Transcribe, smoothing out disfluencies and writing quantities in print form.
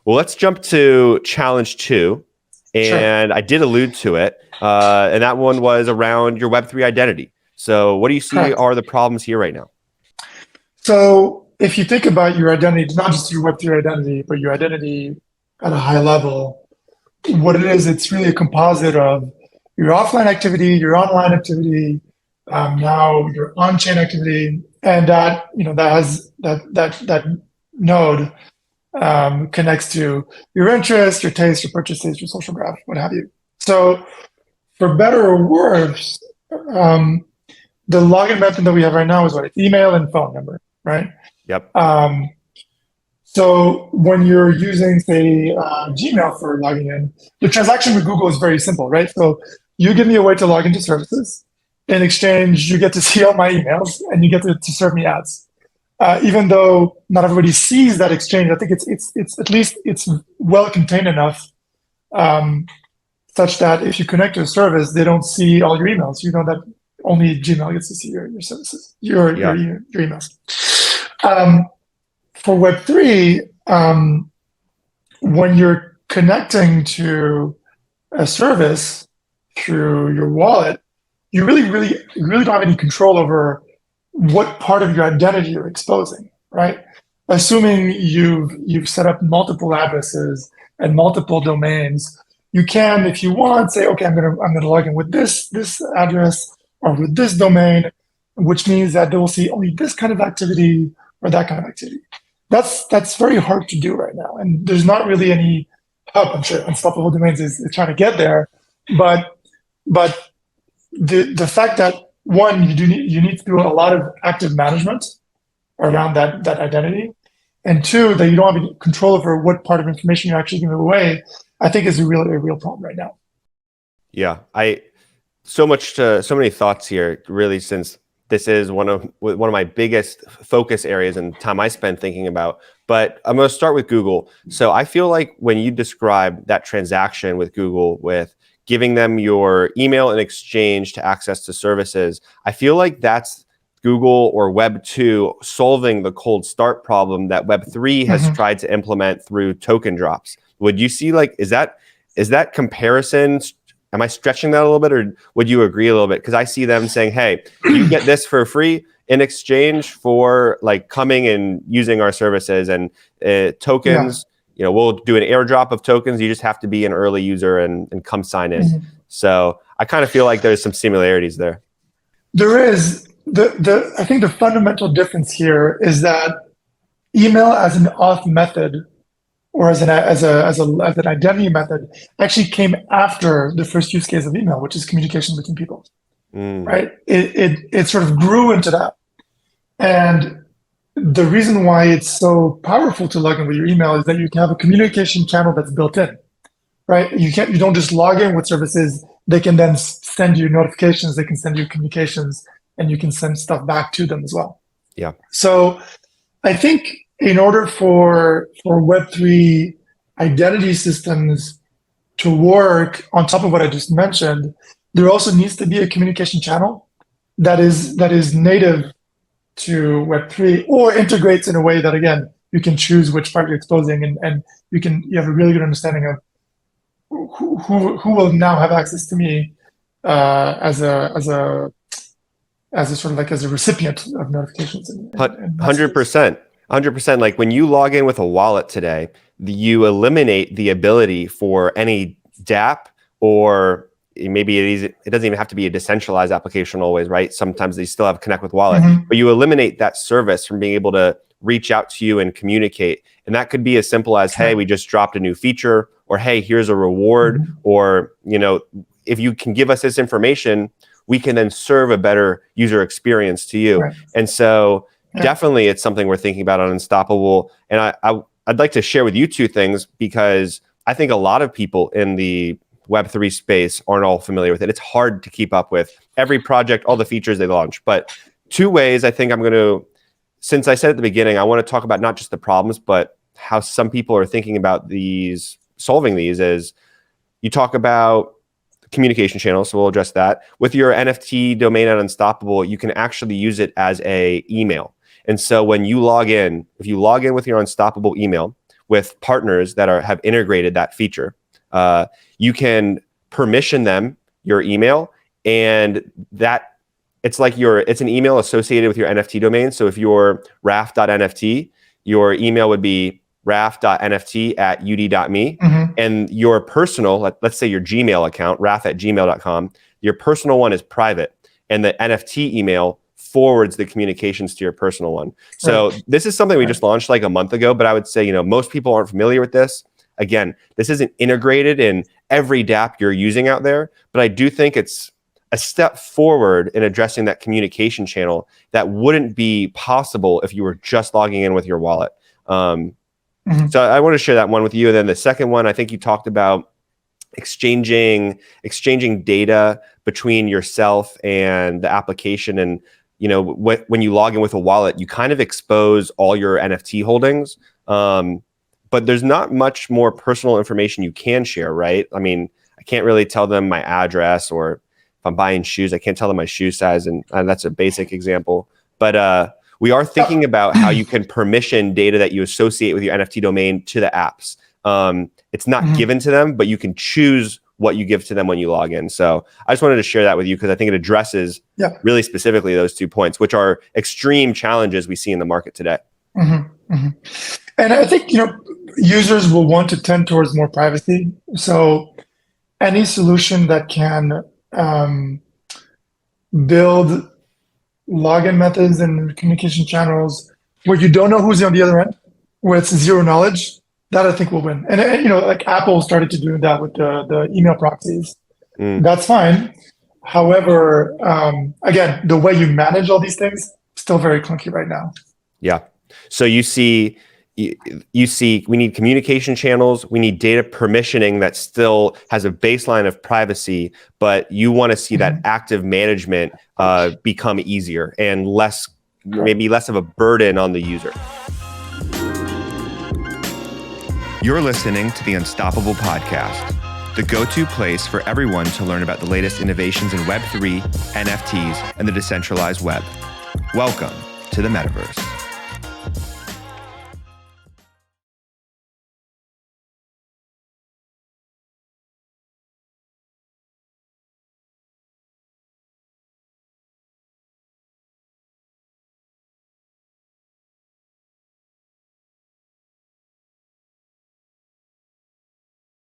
Well, let's jump to challenge 2. Sure. And I did allude to it. And that one was around your Web3 identity. So what do you see Correct. are the problems here right now? So if you think about your identity, not just your Web3 identity, but your identity at a high level, what it is, it's really a composite of your offline activity, your online activity, now your on-chain activity, and that that has that node connects to your interests, your tastes, your purchases, your social graph, what have you. So for better or worse, um, the login method that we have right now is what? It's email and phone number, right? Yep. Um, so when you're using, say, Gmail for logging in, the transaction with Google is very simple, right? So you give me a way to log into services. In exchange, you get to see all my emails and you get to serve me ads. Even though not everybody sees that exchange, I think it's at least it's well contained enough, um, such that if you connect to a service, they don't see all your emails. You know that only Gmail gets to see your services, Yeah. your emails. Um, for Web3, when you're connecting to a service through your wallet, you really don't have any control over what part of your identity you're exposing, right? Assuming you've set up multiple addresses and multiple domains, you can, if you want, say, okay, I'm gonna log in with this address or with this domain, which means that they will see only this kind of activity or that kind of activity. That's very hard to do right now, and there's not really any help. I'm sure Unstoppable Domains is trying to get there, but but the fact that one you need to do a lot of active management around that identity, and two that you don't have any control over what part of information you're actually giving away, I think is a real problem right now. Yeah. So many thoughts here, really, since this is one of my biggest focus areas and time I spend thinking about. But I'm going to start with Google. So I feel like when you describe that transaction with Google, with giving them your email in exchange to access to services, I feel like that's Google or Web 2 solving the cold start problem that Web 3 has Mm-hmm. tried to implement through token drops. Would you see, like, is that comparison? Am I stretching that a little bit, or would you agree a little bit? Because I see them saying, hey, you get this for free in exchange for like coming and using our services, and Yeah. tokens, we'll do an airdrop of tokens. You just have to be an early user and come sign in. Mm-hmm. So I kind of feel like there's some similarities there. There is the I think the fundamental difference here is that email as an auth method or as an identity method actually came after the first use case of email, which is communication between people, Mm, right? It sort of grew into that. And the reason why it's so powerful to log in with your email is that you can have a communication channel that's built in, right? You don't just log in with services. They can then send you notifications, they can send you communications, and you can send stuff back to them as well. yeah. So I think in order for Web3 identity systems to work on top of what I just mentioned, there also needs to be a communication channel that is native to Web3 or integrates in a way that, again, you can choose which part you're exposing, and you have a really good understanding of who will now have access to me as a sort of like as a recipient of notifications and messages. 100%. 100%. Like when you log in with a wallet today, you eliminate the ability for any DApp, or maybe it doesn't even have to be a decentralized application always, right? Sometimes they still have Connect with Wallet, Mm-hmm. but you eliminate that service from being able to reach out to you and communicate. And that could be as simple as, hey, we just dropped a new feature, or hey, here's a reward, Mm-hmm. or, if you can give us this information, we can then serve a better user experience to you. Right. And so Yeah. definitely it's something we're thinking about on Unstoppable. And I'd like to share with you two things, because I think a lot of people in the Web3 space aren't all familiar with it. It's hard to keep up with every project, all the features they launch. But two ways I think I'm going to, since I said at the beginning, I want to talk about not just the problems, but how some people are thinking about solving these, is you talk about communication channels. So we'll address that. With your NFT domain at Unstoppable, you can actually use it as a email. And so when you log in, if you log in with your Unstoppable email, with partners that have integrated that feature. You can permission them your email, and that it's an email associated with your NFT domain. So if you're raph.nft, your email would be raph.nft@ud.me. And your personal, let's say your Gmail account, raph@gmail.com, your personal one is private, and the NFT email forwards the communications to your personal one. So this is something we just launched like a month ago, but I would say, most people aren't familiar with this. Again, this isn't integrated in every dApp you're using out there, but I do think it's a step forward in addressing that communication channel that wouldn't be possible if you were just logging in with your wallet. So I want to share that one with you. And then the second one, I think you talked about exchanging data between yourself and the application. And when you log in with a wallet, you kind of expose all your NFT holdings. But there's not much more personal information you can share, right? I mean, I can't really tell them my address, or if I'm buying shoes, I can't tell them my shoe size. And that's a basic example. But we are thinking about how you can permission data that you associate with your NFT domain to the apps. It's not given to them, but you can choose what you give to them when you log in. So I just wanted to share that with you because I think it addresses really specifically those 2 points, which are extreme challenges we see in the market today. And I think, users will want to tend towards more privacy. So any solution that can build login methods and communication channels where you don't know who's on the other end, where it's zero knowledge, that I think will win. And like Apple started to do that with the email proxies. That's fine. However, again, the way you manage all these things, still very clunky right now. Yeah. So you see we need communication channels, we need data permissioning that still has a baseline of privacy, but you want to see that active management become easier and maybe less of a burden on the user. You're listening to the Unstoppable Podcast, the go-to place for everyone to learn about the latest innovations in Web3, NFTs, and the decentralized web. Welcome to the metaverse.